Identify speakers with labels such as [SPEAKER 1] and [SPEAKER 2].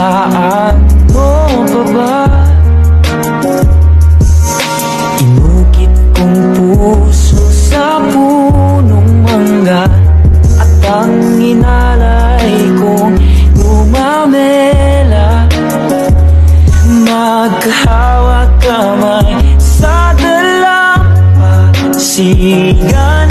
[SPEAKER 1] saan mo pa ba? Inukit kong puso sa punong mangga, at ang inalay kong gumamela. Magkahawak kamay sa dalampasigan,